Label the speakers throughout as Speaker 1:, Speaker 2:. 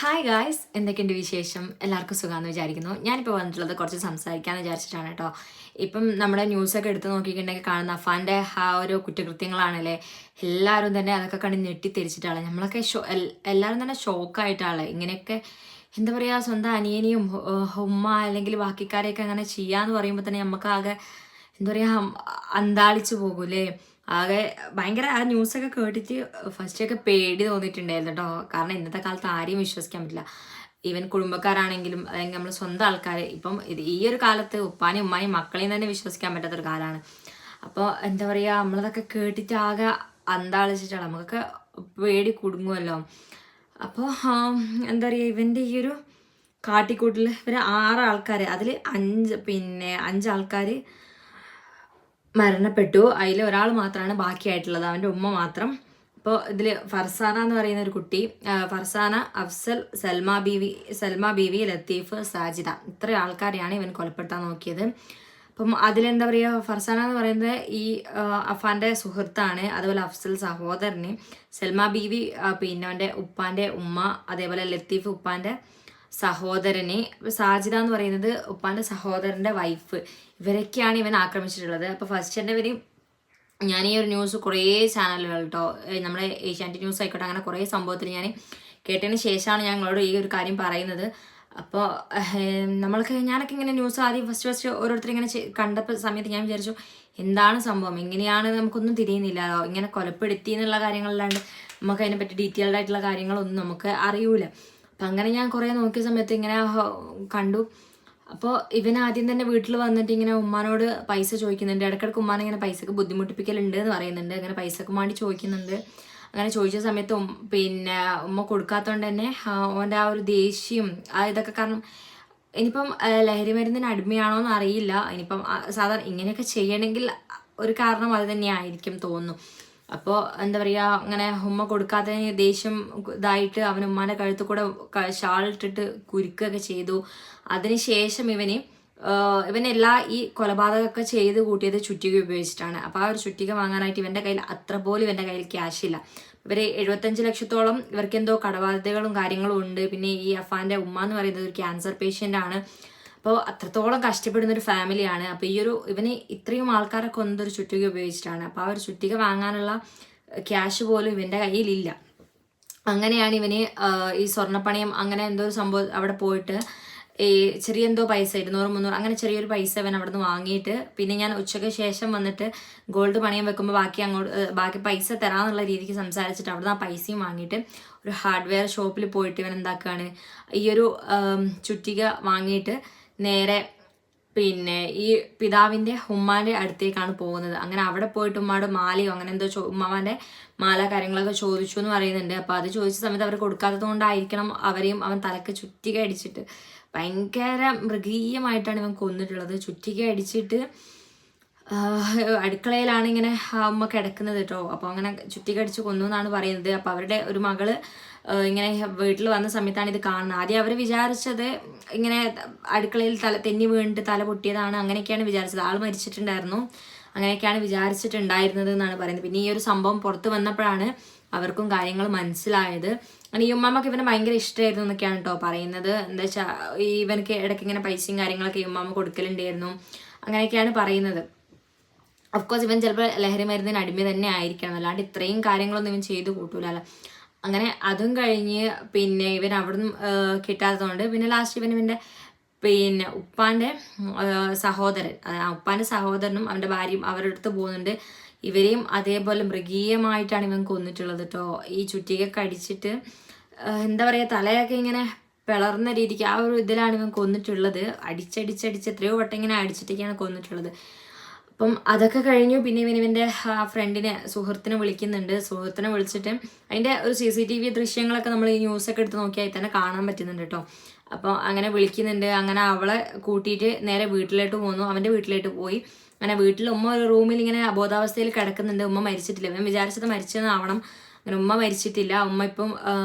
Speaker 1: Hi guys, എന്തൊക്കെയുണ്ട് വിശേഷം? എല്ലാവർക്കും സുഖമാണെന്ന് വിചാരിക്കുന്നു. ഞാനിപ്പോൾ വന്നിട്ടുള്ളത് കുറച്ച് സംസാരിക്കാമെന്ന് വിചാരിച്ചിട്ടാണ് കേട്ടോ. ഇപ്പം നമ്മുടെ ന്യൂസൊക്കെ എടുത്ത് നോക്കിയിട്ടുണ്ടെങ്കിൽ കാണുന്ന അഫാൻ്റെ ആ ഒരു കുറ്റകൃത്യങ്ങളാണല്ലേ, എല്ലാവരും തന്നെ അതൊക്കെ കണ്ട് ഞെട്ടിത്തിരിച്ചിട്ടാണ്. നമ്മളൊക്കെ എല്ലാവരും തന്നെ ഷോക്കായിട്ടാണ്. ഇങ്ങനെയൊക്കെ എന്താ പറയുക, സ്വന്തം അനിയനെയും ഉമ്മ അല്ലെങ്കിൽ ബാക്കിക്കാരെയൊക്കെ അങ്ങനെ ചെയ്യാന്ന് പറയുമ്പോൾ തന്നെ നമുക്കാകെ എന്താ പറയുക, അന്താളിച്ച് പോകൂലേ. ആകെ ഭയങ്കര ആ ന്യൂസൊക്കെ കേട്ടിട്ട് ഫസ്റ്റൊക്കെ പേടി തോന്നിയിട്ടുണ്ടായിരുന്നു കേട്ടോ. കാരണം ഇന്നത്തെ കാലത്ത് ആരെയും വിശ്വസിക്കാൻ പറ്റില്ല. ഈവൻ കുടുംബക്കാരാണെങ്കിലും അല്ലെങ്കിൽ നമ്മൾ സ്വന്തം ആൾക്കാർ, ഇപ്പം ഈ ഒരു കാലത്ത് ഉപ്പാനെയും ഉമ്മാനെയും മക്കളെയും തന്നെ വിശ്വസിക്കാൻ പറ്റാത്തൊരു കാലമാണ്. അപ്പോൾ എന്താ പറയുക, നമ്മളതൊക്കെ കേട്ടിട്ട് ആകെ അന്താളിച്ചിട്ടാണ്, നമുക്കൊക്കെ പേടി കുടുങ്ങുമല്ലോ. അപ്പോൾ എന്താ പറയുക, ഇവൻ്റെ ഈ ഒരു കാട്ടിക്കൂട്ടിൽ ഇവർ 6 ആൾക്കാർ, അതിൽ 5 ആൾക്കാർ മരണപ്പെട്ടു. അതിൽ ഒരാൾ മാത്രമാണ് ബാക്കിയായിട്ടുള്ളത്, അവൻ്റെ ഉമ്മ മാത്രം. അപ്പോൾ ഇതിൽ ഫർസാന എന്ന് പറയുന്ന ഒരു കുട്ടി, ഫർസാന, അഫ്സൽ, സൽമ ബീവി, ലത്തീഫ്, സാജിദ, ഇത്ര ആൾക്കാരെയാണ് ഇവൻ കൊലപ്പെടുത്താൻ നോക്കിയത്. അപ്പം അതിലെന്താ പറയുക, ഫർസാന എന്ന് പറയുന്നത് ഈ അഫാൻ്റെ സുഹൃത്താണ്. അതുപോലെ അഫ്സൽ സഹോദരന്, സൽമ ബീവി പിന്നെ അവൻ്റെ ഉപ്പാൻ്റെ ഉമ്മ, അതേപോലെ ലത്തീഫ് ഉപ്പാൻ്റെ സഹോദരനെ, സാജിദ എന്ന് പറയുന്നത് ഉപ്പാൻ്റെ സഹോദരൻ്റെ വൈഫ്. ഇവരൊക്കെയാണ് ഇവൻ ആക്രമിച്ചിട്ടുള്ളത്. അപ്പോൾ ഫസ്റ്റ് തന്നെ ഇവർ, ഞാൻ ഈ ഒരു ന്യൂസ് കുറേ ചാനലുകൾ കേട്ടോ, നമ്മുടെ ഏഷ്യാനെറ്റ് ന്യൂസ് ആയിക്കോട്ടെ, അങ്ങനെ കുറേ സംഭവത്തിൽ ഞാൻ കേട്ടതിന് ശേഷമാണ് ഞങ്ങളോട് ഈ ഒരു കാര്യം പറയുന്നത്. അപ്പോൾ ഞാനൊക്കെ ഇങ്ങനെ ന്യൂസ് ആദ്യം ഫസ്റ്റ് ഓരോരുത്തർ ഇങ്ങനെ കണ്ടപ്പോൾ സമയത്ത് ഞാൻ വിചാരിച്ചു, എന്താണ് സംഭവം, എങ്ങനെയാണ്, നമുക്കൊന്നും തിരിയുന്നില്ല. ഇങ്ങനെ കൊലപ്പെടുത്തി എന്നുള്ള കാര്യങ്ങളല്ലാണ്ട് നമുക്ക് അതിനെപ്പറ്റി ഡീറ്റെയിൽഡ് ആയിട്ടുള്ള കാര്യങ്ങളൊന്നും നമുക്ക് അറിയൂല. അപ്പം അങ്ങനെ ഞാൻ കുറേ നോക്കിയ സമയത്ത് ഇങ്ങനെ കണ്ടു. അപ്പോൾ ഇവൻ ആദ്യം തന്നെ വീട്ടിൽ വന്നിട്ട് ഇങ്ങനെ ഉമ്മാനോട് പൈസ ചോദിക്കുന്നുണ്ട്. ഇടയ്ക്കിടയ്ക്ക് ഉമ്മാനെ ഇങ്ങനെ പൈസക്ക് ബുദ്ധിമുട്ടിപ്പിക്കലുണ്ട് എന്ന് പറയുന്നുണ്ട്. അങ്ങനെ പൈസക്ക് വേണ്ടി ചോദിക്കുന്നുണ്ട്. അങ്ങനെ ചോദിച്ച സമയത്ത് പിന്നെ ഉമ്മ കൊടുക്കാത്തതുകൊണ്ട് തന്നെ ഓൻ്റെ ആ ഒരു ദേഷ്യം ഇതൊക്കെ കാരണം, ഇനിയിപ്പം ലഹരി മരുന്നിന് അടിമയാണോ എന്ന് അറിയില്ല. ഇനിയിപ്പം സാധാരണ ഇങ്ങനെയൊക്കെ ചെയ്യണമെങ്കിൽ ഒരു കാരണം അത് തന്നെ ആയിരിക്കും തോന്നുന്നു. അപ്പോൾ എന്താ പറയുക, അങ്ങനെ ഉമ്മ കൊടുക്കാത്തതിന് ദേഷ്യം ഇതായിട്ട് അവൻ ഉമ്മാൻ്റെ കഴുത്തിൽ കൂടെ ഷാൾ ഇട്ടിട്ട് കുരുക്കൊക്കെ ചെയ്തു. അതിനുശേഷം ഇവനെല്ലാ ഈ കൊലപാതകമൊക്കെ ചെയ്ത് കൂട്ടിയത് ചുറ്റിക ഉപയോഗിച്ചിട്ടാണ്. അപ്പോൾ ആ ഒരു ചുറ്റിക വാങ്ങാനായിട്ട് ഇവൻ്റെ കയ്യിൽ അത്ര പോലും ഇവൻ്റെ കയ്യിൽ ക്യാഷ് ഇല്ല. ഇവർ 75 ലക്ഷത്തോളം ഇവർക്ക് എന്തോ കടബാധ്യതകളും കാര്യങ്ങളും ഉണ്ട്. പിന്നെ ഈ അഫാൻ്റെ ഉമ്മ എന്ന് പറയുന്നത് ഒരു ക്യാൻസർ പേഷ്യൻ്റ് ആണ്. അപ്പോൾ അത്രത്തോളം കഷ്ടപ്പെടുന്നൊരു ഫാമിലിയാണ്. അപ്പോൾ ഇവന് ഇത്രയും ആൾക്കാരെ കൊന്നൊരു ചുറ്റിക ഉപയോഗിച്ചിട്ടാണ്. അപ്പോൾ ആ ഒരു ചുറ്റിക വാങ്ങാനുള്ള ക്യാഷ് പോലും ഇവൻ്റെ കയ്യിലില്ല. അങ്ങനെയാണ് ഇവന് ഈ സ്വർണ്ണപ്പണയം അങ്ങനെ എന്തോ ഒരു സംഭവം അവിടെ പോയിട്ട് ഈ ചെറിയ എന്തോ പൈസ 200-300 അങ്ങനെ ചെറിയൊരു പൈസ അവൻ അവിടെ നിന്ന് വാങ്ങിയിട്ട്, പിന്നെ ഞാൻ ഉച്ചയ്ക്ക് ശേഷം വന്നിട്ട് ഗോൾഡ് പണയം വെക്കുമ്പോൾ ബാക്കി പൈസ തരാമെന്നുള്ള രീതിക്ക് സംസാരിച്ചിട്ട് അവിടെ നിന്ന് ആ പൈസയും വാങ്ങിയിട്ട് ഒരു ഹാർഡ്വെയർ ഷോപ്പിൽ പോയിട്ട് ഇവൻ എന്താക്കുകയാണ്, ഈ ഒരു ചുറ്റിക വാങ്ങിയിട്ട് നേരെ പിന്നെ ഈ പിതാവിൻ്റെ ഉമ്മാൻ്റെ അടുത്തേക്കാണ് പോകുന്നത്. അങ്ങനെ അവിടെ പോയിട്ട് ഉമ്മയുടെ മാലയോ അങ്ങനെ എന്തോ ഉമ്മാവൻ്റെ മാല കാര്യങ്ങളൊക്കെ ചോദിച്ചു എന്ന് പറയുന്നുണ്ട്. അപ്പോൾ അത് ചോദിച്ച സമയത്ത് അവർ കൊടുക്കാത്തത് കൊണ്ടായിരിക്കണം അവൻ തലക്ക് ചുറ്റിക അടിച്ചിട്ട് ഭയങ്കര മൃഗീയമായിട്ടാണ് ഇവൻ കൊന്നിട്ടുള്ളത്. ചുറ്റിക അടിച്ചിട്ട് അടുക്കളയിലാണ് ഇങ്ങനെ ഉമ്മ കിടക്കുന്നത് കേട്ടോ. അപ്പോൾ അങ്ങനെ ചുറ്റിക അടിച്ച് കൊന്നു എന്നാണ് പറയുന്നത്. അപ്പോൾ അവരുടെ ഒരു മകള് ഇങ്ങനെ വീട്ടിൽ വന്ന സമയത്താണ് ഇത് കാണുന്നത്. ആദ്യം അവർ വിചാരിച്ചത് ഇങ്ങനെ അടുക്കളയിൽ തെന്നി വീണിട്ട് തല പൊട്ടിയതാണ്, അങ്ങനെയൊക്കെയാണ് വിചാരിച്ചത്. ആൾ മരിച്ചിട്ടുണ്ടായിരുന്നു, അങ്ങനെയൊക്കെയാണ് വിചാരിച്ചിട്ടുണ്ടായിരുന്നത് എന്നാണ് പറയുന്നത്. പിന്നെ ഈ ഒരു സംഭവം പുറത്ത് വന്നപ്പോഴാണ് അവർക്കും കാര്യങ്ങൾ മനസ്സിലായത്. അങ്ങനെ ഈ ഉമ്മാമ്മക്ക് ഇവനെ ഭയങ്കര ഇഷ്ടമായിരുന്നു എന്നൊക്കെയാണ് കേട്ടോ പറയുന്നത്. എന്താ വെച്ചാൽ ഇവനക്ക് ഇടയ്ക്ക് ഇങ്ങനെ പൈസയും കാര്യങ്ങളൊക്കെ ഈ ഉമ്മാമ്മ കൊടുക്കലുണ്ടായിരുന്നു, അങ്ങനെയൊക്കെയാണ് പറയുന്നത്. അഫ്കോഴ്സ് ഇവൻ ചിലപ്പോൾ ലഹരി മരുന്നിന് അടിമ തന്നെ ആയിരിക്കണം, അല്ലാണ്ട് ഇത്രയും കാര്യങ്ങളൊന്നും ഇവൻ ചെയ്ത് കൂട്ടൂലല്ലോ. അങ്ങനെ അതും കഴിഞ്ഞ് പിന്നെ ഇവൻ അവിടുന്ന് കിട്ടാത്തതുകൊണ്ട് പിന്നെ ലാസ്റ്റ് ഇവൻ്റെ പിന്നെ ഉപ്പാൻ്റെ സഹോദരനും അവൻ്റെ ഭാര്യയും അവരുടെ അടുത്ത് പോകുന്നുണ്ട്. ഇവരെയും അതേപോലെ മൃഗീയമായിട്ടാണ് ഇവൻ കൊന്നിട്ടുള്ളത് കേട്ടോ. ഈ ചുറ്റികയൊക്കെ അടിച്ചിട്ട് എന്താ പറയുക, തലയൊക്കെ ഇങ്ങനെ പിളർന്ന രീതിക്ക് ആ ഒരു ഇതിലാണ് ഇവൻ കൊന്നിട്ടുള്ളത്. അടിച്ചടിച്ചടിച്ച് എത്രയോ വട്ടം ഇങ്ങനെ അടിച്ചിട്ടൊക്കെയാണ് കൊന്നിട്ടുള്ളത്. അപ്പം അതൊക്കെ കഴിഞ്ഞു. പിന്നെ ഇവൻ്റെ സുഹൃത്തിനെ വിളിക്കുന്നുണ്ട്. സുഹൃത്തിനെ വിളിച്ചിട്ട് അതിൻ്റെ ഒരു CCTV ദൃശ്യങ്ങളൊക്കെ നമ്മൾ ഈ ന്യൂസൊക്കെ എടുത്ത് നോക്കിയാൽ തന്നെ കാണാൻ പറ്റുന്നുണ്ട് കേട്ടോ. അപ്പോൾ അങ്ങനെ വിളിക്കുന്നുണ്ട്. അങ്ങനെ അവളെ കൂട്ടിയിട്ട് നേരെ വീട്ടിലോട്ട് പോന്നു, അവൻ്റെ വീട്ടിലോട്ട് പോയി. അങ്ങനെ വീട്ടിൽ ഉമ്മ ഒരു റൂമിൽ ഇങ്ങനെ അബോധാവസ്ഥയിൽ കിടക്കുന്നുണ്ട്. ഉമ്മ മരിച്ചിട്ടില്ല. ഇവൻ വിചാരിച്ചത് മരിച്ചതെന്നാവണം. അങ്ങനെ ഉമ്മ മരിച്ചിട്ടില്ല, ഉമ്മ ഇപ്പം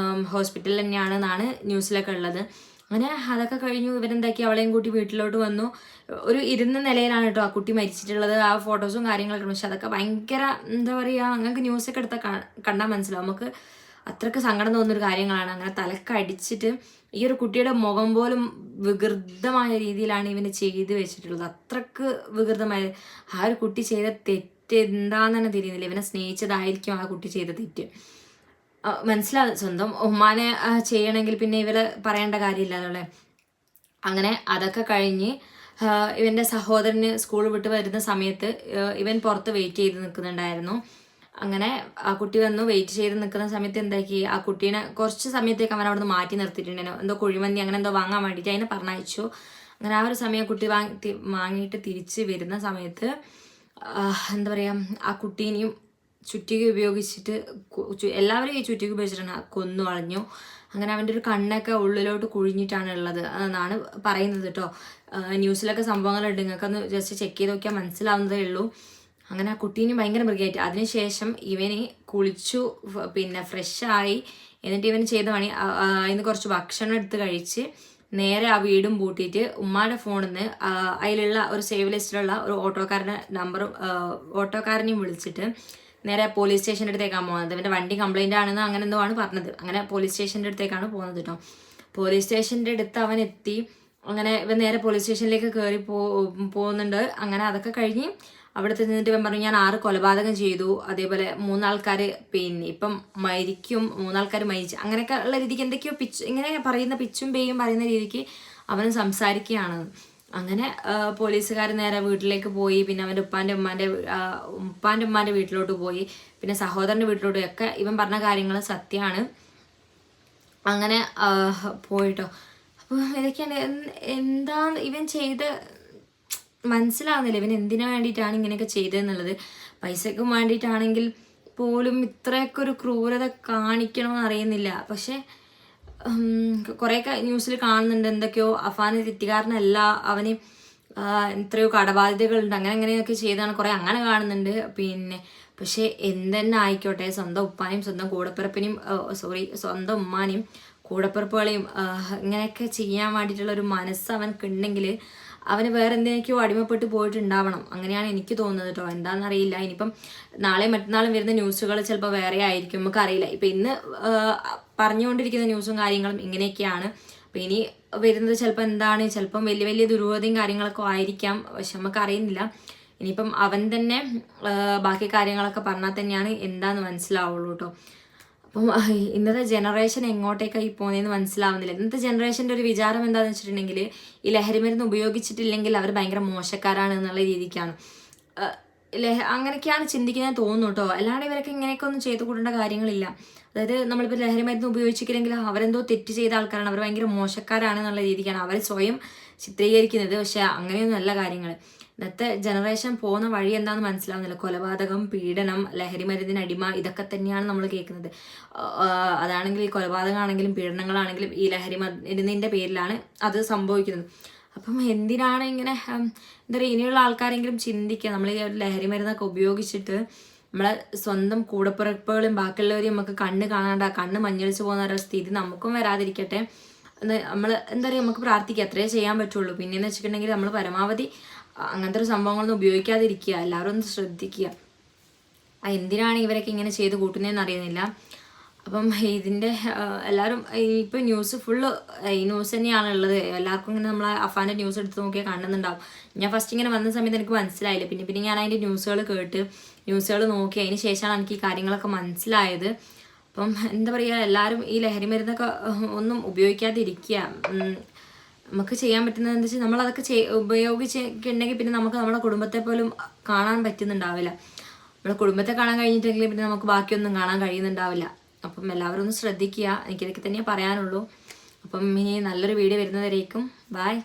Speaker 1: ഹോസ്പിറ്റലിൽ തന്നെയാണെന്നാണ് ന്യൂസിലൊക്കെ ഉള്ളത്. അങ്ങനെ അതൊക്കെ കഴിഞ്ഞു. ഇവരെന്താക്കി, അവളെയും കൂട്ടി വീട്ടിലോട്ട് വന്നു. ഒരു ഇരുന്ന നിലയിലാണ് കേട്ടോ ആ കുട്ടി മരിച്ചിട്ടുള്ളത്. ആ ഫോട്ടോസും കാര്യങ്ങളൊക്കെ. പക്ഷെ അതൊക്കെ ഭയങ്കര എന്താ പറയുക, നിങ്ങൾക്ക് ന്യൂസൊക്കെ എടുത്താൽ കണ്ടാൽ മനസ്സിലാവും. നമുക്ക് അത്രയ്ക്ക് സങ്കടം തോന്നുന്നൊരു കാര്യങ്ങളാണ്. അങ്ങനെ തലക്കടിച്ചിട്ട് ഈ ഒരു കുട്ടിയുടെ മുഖം പോലും വികൃതമായ രീതിയിലാണ് ഇവന് ചെയ്ത് വെച്ചിട്ടുള്ളത്. അത്രക്ക് വികൃതമായ ആ ഒരു കുട്ടി ചെയ്ത തെറ്റ് എന്താന്ന് തന്നെ തിരിയുന്നില്ല. ഇവനെ സ്നേഹിച്ചതായിരിക്കും ആ കുട്ടി ചെയ്ത തെറ്റ്. മനസ്സിലാവും. സ്വന്തം ഉമ്മാനെ ചെയ്യണമെങ്കിൽ പിന്നെ ഇവര് പറയേണ്ട കാര്യമില്ലല്ലേ. അങ്ങനെ അതൊക്കെ കഴിഞ്ഞ് ഇവൻ്റെ സഹോദരന് സ്കൂൾ വിട്ട് വരുന്ന സമയത്ത് ഇവൻ പുറത്ത് വെയിറ്റ് ചെയ്ത് നിൽക്കുന്നുണ്ടായിരുന്നു. അങ്ങനെ ആ കുട്ടി വന്നു വെയിറ്റ് ചെയ്ത് നിൽക്കുന്ന സമയത്ത് എന്താക്കി, ആ കുട്ടീനെ കുറച്ച് സമയത്തേക്ക് അവൻ അവിടെ നിന്ന് മാറ്റി നിർത്തിയിട്ടുണ്ടായിരുന്നു. എന്തോ കുഴിമന്തി അങ്ങനെ എന്തോ വാങ്ങാൻ വേണ്ടിയിട്ട് അതിനെ പറഞ്ഞയച്ചു. അങ്ങനെ ആ ഒരു സമയം കുട്ടി വാങ്ങിയിട്ട് തിരിച്ച് വരുന്ന സമയത്ത് എന്താ പറയുക, ആ കുട്ടീനെയും ചുറ്റിക ഉപയോഗിച്ചിട്ട് എല്ലാവരും ഈ ചുറ്റിക ഉപയോഗിച്ചിട്ടാണ് കൊന്നു കളഞ്ഞു. അങ്ങനെ അവൻ്റെ ഒരു കണ്ണൊക്കെ ഉള്ളിലോട്ട് കുഴിഞ്ഞിട്ടാണ് ഉള്ളത് എന്നാണ് പറയുന്നത് കേട്ടോ. ന്യൂസിലൊക്കെ സംഭവങ്ങളുണ്ട്, നിങ്ങൾക്കൊന്ന് ജസ്റ്റ് ചെക്ക് ചെയ്ത് നോക്കിയാൽ മനസ്സിലാവുന്നതേ ഉള്ളൂ. അങ്ങനെ ആ കുട്ടീനെ ഭയങ്കര മൃഗമായിട്ട് അതിനുശേഷം ഇവന് കുളിച്ചു, പിന്നെ ഫ്രഷായി. എന്നിട്ട് ഇവന് ചെയ്ത പണി, അതിന് കുറച്ച് ഭക്ഷണം എടുത്ത് കഴിച്ച് നേരെ ആ വീടും പൂട്ടിയിട്ട് ഉമ്മായുടെ ഫോണിൽ നിന്ന് അതിലുള്ള ഒരു സേവ് ലിസ്റ്റിലുള്ള ഒരു ഓട്ടോക്കാരനെയും വിളിച്ചിട്ട് നേരെ പോലീസ് സ്റ്റേഷൻ്റെ അടുത്തേക്കാണ് പോകുന്നത്. ഇവൻ്റെ വണ്ടി കംപ്ലൈൻ്റ് ആണെന്ന് അങ്ങനെ എന്തോ ആണ് പറഞ്ഞത്. അങ്ങനെ പോലീസ് സ്റ്റേഷൻ്റെ അടുത്തേക്കാണ് പോകുന്നത് കേട്ടോ. പോലീസ് സ്റ്റേഷൻ്റെ അടുത്ത് അവൻ എത്തി. അങ്ങനെ ഇവൻ നേരെ പോലീസ് സ്റ്റേഷനിലേക്ക് കയറി പോകുന്നുണ്ട്. അങ്ങനെ അതൊക്കെ കഴിഞ്ഞ് അവിടുത്തെ നിന്നിട്ട് ഇവൻ പറഞ്ഞു, ഞാൻ 6 കൊലപാതകം ചെയ്തു, അതേപോലെ 3 ആൾക്കാർ പിന്നെ ഇപ്പം മരിക്കും, 3 ആൾക്കാർ മരിച്ചു, അങ്ങനെയൊക്കെ ഉള്ള രീതിക്ക് എന്തൊക്കെയോ ഇങ്ങനെ പറയുന്ന പിച്ചും പേയും പറയുന്ന രീതിക്ക് അവൻ സംസാരിക്കുകയാണ്. അങ്ങനെ പോലീസുകാർ നേരെ വീട്ടിലേക്ക് പോയി. പിന്നെ അവൻ്റെ ഉപ്പാൻ്റെ ഉമ്മാൻ്റെ വീട്ടിലോട്ട് പോയി. പിന്നെ സഹോദരൻ്റെ വീട്ടിലോട്ട് ഒക്കെ ഇവൻ പറഞ്ഞ കാര്യങ്ങൾ സത്യമാണ്. അങ്ങനെ പോയിട്ടോ. അപ്പോൾ ഇതൊക്കെയാണ് എന്താ ഇവൻ ചെയ്ത് മനസ്സിലാവുന്നില്ല. ഇവൻ എന്തിനു വേണ്ടിയിട്ടാണ് ഇങ്ങനെയൊക്കെ ചെയ്തതെന്നുള്ളത്. പൈസക്കും വേണ്ടിയിട്ടാണെങ്കിൽ പോലും ഇത്രയൊക്കെ ഒരു ക്രൂരത കാണിക്കണമെന്ന് അറിയുന്നില്ല. പക്ഷെ കുറേയൊക്കെ ന്യൂസിൽ കാണുന്നുണ്ട് എന്തൊക്കെയോ അഫാന് തെറ്റുകാരനല്ല, അവന് എത്രയോ കടബാധ്യതകളുണ്ട്, അങ്ങനെയൊക്കെ ചെയ്താണ് കുറേ അങ്ങനെ കാണുന്നുണ്ട്. പിന്നെ പക്ഷെ എന്തെന്നെ ആയിക്കോട്ടെ, സ്വന്തം ഉപ്പാനെയും സ്വന്തം കൂടപ്പിറപ്പിനെയും സ്വന്തം ഉമ്മാനെയും കൂടപ്പിറപ്പുകളെയും ഇങ്ങനെയൊക്കെ ചെയ്യാൻ വേണ്ടിയിട്ടുള്ളൊരു മനസ്സ് അവനക്കുണ്ടെങ്കിൽ അവന് വേറെ എന്തിനൊക്കെയോ അടിമപ്പെട്ട് പോയിട്ടുണ്ടാവണം. അങ്ങനെയാണ് എനിക്ക് തോന്നുന്നത് കേട്ടോ. എന്താണെന്നറിയില്ല. ഇനിയിപ്പം നാളെയും മറ്റന്നാളും വരുന്ന ന്യൂസുകൾ ചിലപ്പോൾ വേറെ ആയിരിക്കും, നമുക്കറിയില്ല. ഇപ്പം ഇന്ന് പറഞ്ഞുകൊണ്ടിരിക്കുന്ന ന്യൂസും കാര്യങ്ങളും ഇങ്ങനെയൊക്കെയാണ്. അപ്പം ഇനി വരുന്നത് ചിലപ്പോൾ എന്താണ്, ചിലപ്പം വലിയ വലിയ ദുരൂഹതയും കാര്യങ്ങളൊക്കെ ആയിരിക്കാം. പക്ഷെ നമുക്കറിയുന്നില്ല. ഇനിയിപ്പം അവൻ തന്നെ ബാക്കി കാര്യങ്ങളൊക്കെ പറഞ്ഞാൽ തന്നെയാണ് എന്താണെന്ന് മനസ്സിലാവുള്ളൂ കേട്ടോ. അപ്പം ഇന്നത്തെ ജനറേഷൻ എങ്ങോട്ടേക്കായി പോകുന്നതെന്ന് മനസ്സിലാവുന്നില്ല. ഇന്നത്തെ ജനറേഷൻ്റെ ഒരു വിചാരം എന്താണെന്ന് വെച്ചിട്ടുണ്ടെങ്കിൽ ഈ ലഹരി മരുന്ന് ഉപയോഗിച്ചിട്ടില്ലെങ്കിൽ അവർ ഭയങ്കര മോശക്കാരാണ് എന്നുള്ള രീതിക്കാണ്. അങ്ങനെയൊക്കെയാണ് ചിന്തിക്കുന്നത് തോന്നുന്നു കേട്ടോ. അല്ലാണ്ട് ഇവരൊക്കെ ഇങ്ങനെയൊക്കെ ഒന്നും ചെയ്തു കൂടേണ്ട കാര്യങ്ങളില്ല. അതായത് നമ്മളിപ്പോൾ ലഹരി മരുന്ന് ഉപയോഗിച്ചിട്ടില്ലെങ്കിൽ അവരെന്തോ തെറ്റ് ചെയ്ത ആൾക്കാരാണ്, അവർ ഭയങ്കര മോശക്കാരാണ് എന്നുള്ള രീതിക്കാണ് അവർ സ്വയം ചിത്രീകരിക്കുന്നത്. പക്ഷെ അങ്ങനെയൊന്നും അല്ല കാര്യങ്ങൾ. ഇന്നത്തെ ജനറേഷൻ പോകുന്ന വഴി എന്താണെന്ന് മനസ്സിലാവുന്നില്ല. കൊലപാതകം, പീഡനം, ലഹരി മരുന്നിന് അടിമ, ഇതൊക്കെ തന്നെയാണ് നമ്മൾ കേൾക്കുന്നത്. അതാണെങ്കിൽ ഈ കൊലപാതകമാണെങ്കിലും പീഡനങ്ങളാണെങ്കിലും ഈ ലഹരി മരുന്നിൻ്റെ പേരിലാണ് അത് സംഭവിക്കുന്നത്. അപ്പം എന്തിനാണ് ഇങ്ങനെ എന്താ പറയുക, ഇനിയുള്ള ആൾക്കാരെങ്കിലും ചിന്തിക്കുക. നമ്മൾ ഈ ലഹരി മരുന്നൊക്കെ ഉപയോഗിച്ചിട്ട് നമ്മളെ സ്വന്തം കൂടപ്പിറപ്പുകളും ബാക്കിയുള്ളവരെയും നമുക്ക് കണ്ണ് മഞ്ഞളിച്ച് പോകുന്ന ഒരു സ്ഥിതി നമുക്കും വരാതിരിക്കട്ടെ. നമ്മൾ എന്താ പറയുക, നമുക്ക് പ്രാർത്ഥിക്കുക, അത്രേ ചെയ്യാൻ പറ്റുള്ളൂ. പിന്നെയെന്ന് വെച്ചിട്ടുണ്ടെങ്കിൽ നമ്മൾ പരമാവധി അങ്ങനത്തെ ഒരു സംഭവങ്ങളൊന്നും ഉപയോഗിക്കാതിരിക്കുക. എല്ലാവരും ഒന്ന് ശ്രദ്ധിക്കുക. എന്തിനാണ് ഇവരൊക്കെ ഇങ്ങനെ ചെയ്ത് കൂട്ടുന്നതെന്ന് അറിയുന്നില്ല. അപ്പം ഇതിൻ്റെ എല്ലാവരും ഇപ്പോൾ ന്യൂസ് ഫുള്ള് ഈ ന്യൂസ് തന്നെയാണ് ഉള്ളത്. എല്ലാവർക്കും ഇങ്ങനെ നമ്മൾ അഫാൻ്റെ ന്യൂസ് എടുത്ത് നോക്കിയാൽ കാണുന്നുണ്ടാവും. ഞാൻ ഫസ്റ്റ് ഇങ്ങനെ വന്ന സമയത്ത് എനിക്ക് മനസ്സിലായില്ല. പിന്നെ ഞാൻ അതിൻ്റെ ന്യൂസുകൾ നോക്കി അതിന് ശേഷമാണ് എനിക്ക് ഈ കാര്യങ്ങളൊക്കെ മനസ്സിലായത്. അപ്പം എന്താ പറയുക, എല്ലാവരും ഈ ലഹരി മരുന്നൊക്കെ ഒന്നും ഉപയോഗിക്കാതിരിക്കുക. നമുക്ക് ചെയ്യാൻ പറ്റുന്നത് എന്താ വെച്ചാൽ നമ്മളതൊക്കെ ഉപയോഗിച്ചിട്ടുണ്ടെങ്കിൽ പിന്നെ നമുക്ക് നമ്മുടെ കുടുംബത്തെ പോലും കാണാൻ പറ്റുന്നുണ്ടാവില്ല. നമ്മുടെ കുടുംബത്തെ കാണാൻ കഴിഞ്ഞിട്ടെങ്കിൽ പിന്നെ നമുക്ക് ബാക്കിയൊന്നും കാണാൻ കഴിയുന്നുണ്ടാവില്ല. അപ്പം എല്ലാവരും ഒന്ന് ശ്രദ്ധിക്കുക. എനിക്കിതൊക്കെ തന്നെയേ പറയാനുള്ളൂ. അപ്പം ഇനി നല്ലൊരു വീഡിയോ വരുന്നവരേക്കും ബൈ.